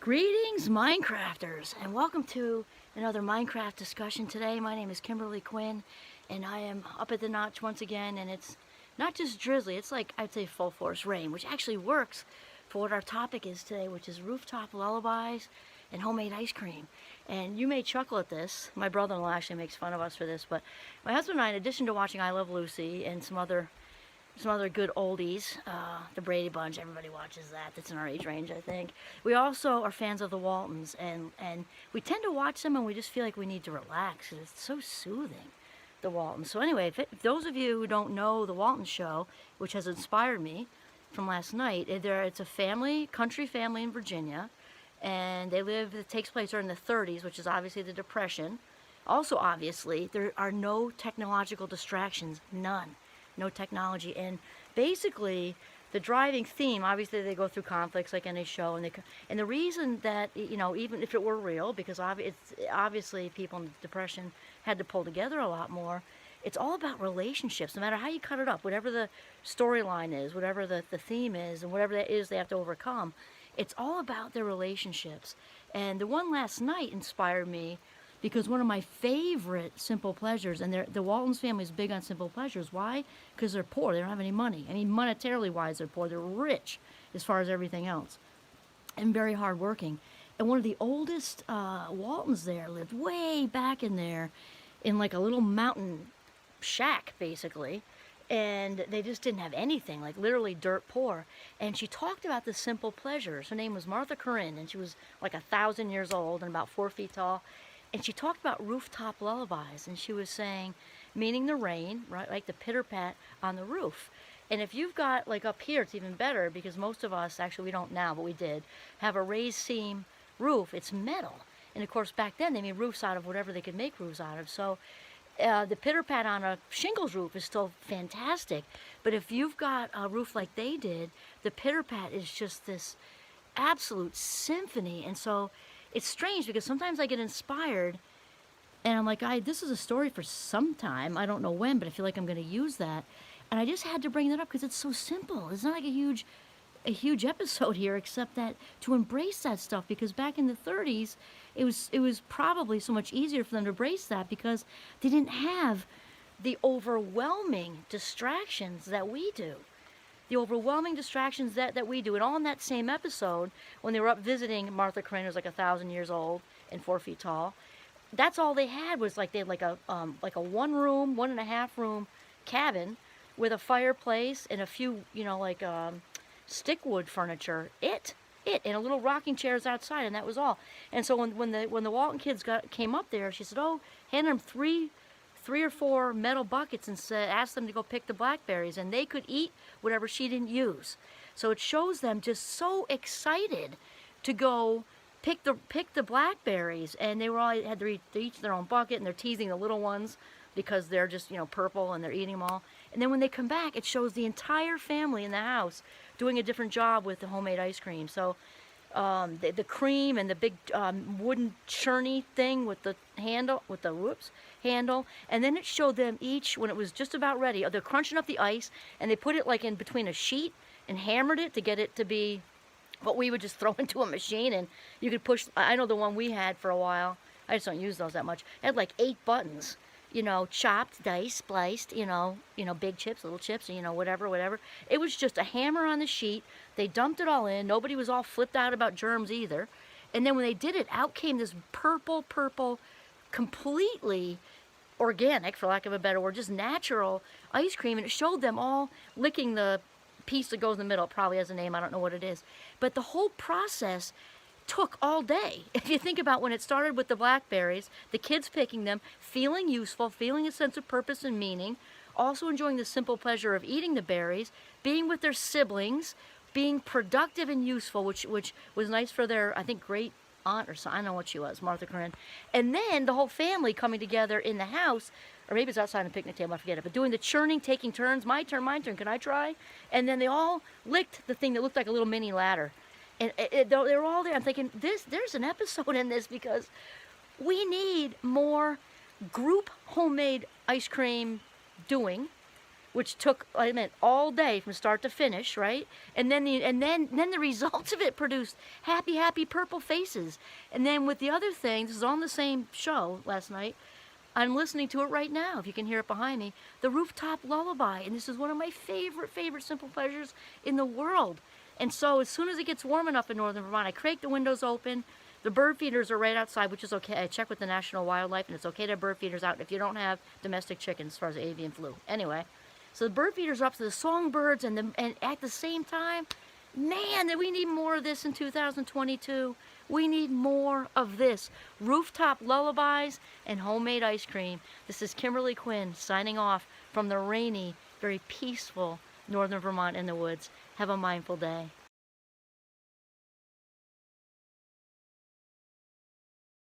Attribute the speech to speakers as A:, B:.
A: Greetings, Minecrafters, and welcome to another Minecraft discussion today. My name is Kimberly Quinn, and I am up at the notch once again, and it's not just drizzly, it's like, I'd say, full force rain, which actually works for what our topic is today, which is rooftop lullabies and homemade ice cream. And you may chuckle at this. My brother-in-law actually makes fun of us for this, but my husband and I, in addition to watching I Love Lucy and some other good oldies, the Brady Bunch, everybody watches that. That's in our age range, I think. We also are fans of the Waltons, and we tend to watch them and we just feel like we need to relax because it's so soothing, the Waltons. So anyway, if those of you who don't know the Walton show, which has inspired me from last night, it's a country family in Virginia, and it takes place during the 30s, which is obviously the Depression. Also, obviously, there are no technological distractions, none. No technology, and basically the driving theme, obviously they go through conflicts like any show, and the reason that, even if it were real, because obviously people in the Depression had to pull together a lot more, it's all about relationships, no matter how you cut it up, whatever the storyline is, whatever the theme is, and whatever that is they have to overcome, it's all about their relationships. And the one last night inspired me because one of my favorite simple pleasures, and the Waltons family is big on simple pleasures. Why? Because they're poor. They don't have any money. I mean, monetarily wise, they're poor. They're rich as far as everything else, and very hardworking. And one of the oldest Waltons there lived way back in there, in like a little mountain shack, basically. And they just didn't have anything, like literally dirt poor. And she talked about the simple pleasures. Her name was Martha Corinne, and she was like 1,000 years old and about 4 feet tall. And she talked about rooftop lullabies, and she was saying, meaning the rain, right, like the pitter-pat on the roof. And if you've got, like up here, it's even better, because most of us, actually we don't now, but we did, have a raised seam roof. It's metal. And of course, back then, they made roofs out of whatever they could make roofs out of. So the pitter-pat on a shingles roof is still fantastic. But if you've got a roof like they did, the pitter-pat is just this absolute symphony. And so it's strange because sometimes I get inspired and I'm like, this is a story for some time. I don't know when, but I feel like I'm going to use that. And I just had to bring that up because it's so simple. It's not like a huge episode here, except that to embrace that stuff, because back in the 30s, it was probably so much easier for them to embrace that because they didn't have the overwhelming distractions that we do. The overwhelming distractions that we do. And all in that same episode, when they were up visiting Martha Corinne, who's like 1,000 years old and 4 feet tall, that's all they had was like they had like a 1.5 room cabin with a fireplace and a few, stickwood furniture. And a little rocking chairs outside, and that was all. And so when the Walton kids came up there, she said, hand them three or four metal buckets and asked them to go pick the blackberries, and they could eat whatever she didn't use. So it shows them just so excited to go pick the blackberries, and they had to each their own bucket, and they're teasing the little ones because they're just purple and they're eating them all. And then when they come back, it shows the entire family in the house doing a different job with the homemade ice cream. So the cream and the big wooden churny thing with the handle, handle, and then it showed them each, when it was just about ready, they're crunching up the ice, and they put it like in between a sheet and hammered it to get it to be what we would just throw into a machine, and you could push. I know the one we had for a while, I just don't use those that much, it had like 8 buttons, chopped, diced, spliced, big chips, little chips, whatever. It was just a hammer on the sheet. They dumped it all in. Nobody was all flipped out about germs either. And then when they did it, out came this purple, completely organic, for lack of a better word, just natural ice cream. And it showed them all licking the piece that goes in the middle. It probably has a name. I don't know what it is. But the whole process took all day. If you think about when it started with the blackberries, the kids picking them, feeling useful, feeling a sense of purpose and meaning, also enjoying the simple pleasure of eating the berries, being with their siblings, being productive and useful, which was nice for their, I think, great aunt or son, I don't know what she was, Martha Corinne. And then the whole family coming together in the house, or maybe it's outside on the picnic table, I forget it, but doing the churning, taking turns, my turn, can I try? And then they all licked the thing that looked like a little mini ladder. And they were all there. I'm thinking, there's an episode in this, because we need more group homemade ice cream doing which took, I meant, all day from start to finish, right? And then the results of it produced happy, happy purple faces. And then with the other thing, this is on the same show last night. I'm listening to it right now, if you can hear it behind me, the Rooftop Lullaby. And this is one of my favorite simple pleasures in the world. And so as soon as it gets warm enough in northern Vermont, I crank the windows open. The bird feeders are right outside, which is okay. I checked with the National Wildlife, and it's okay to have bird feeders out if you don't have domestic chickens as far as avian flu. Anyway, so the bird feeders are up to the songbirds, and at the same time, man, that we need more of this in 2022. We need more of this. Rooftop lullabies and homemade ice cream. This is Kimberly Quinn signing off from the rainy, very peaceful northern Vermont in the woods. Have a mindful day.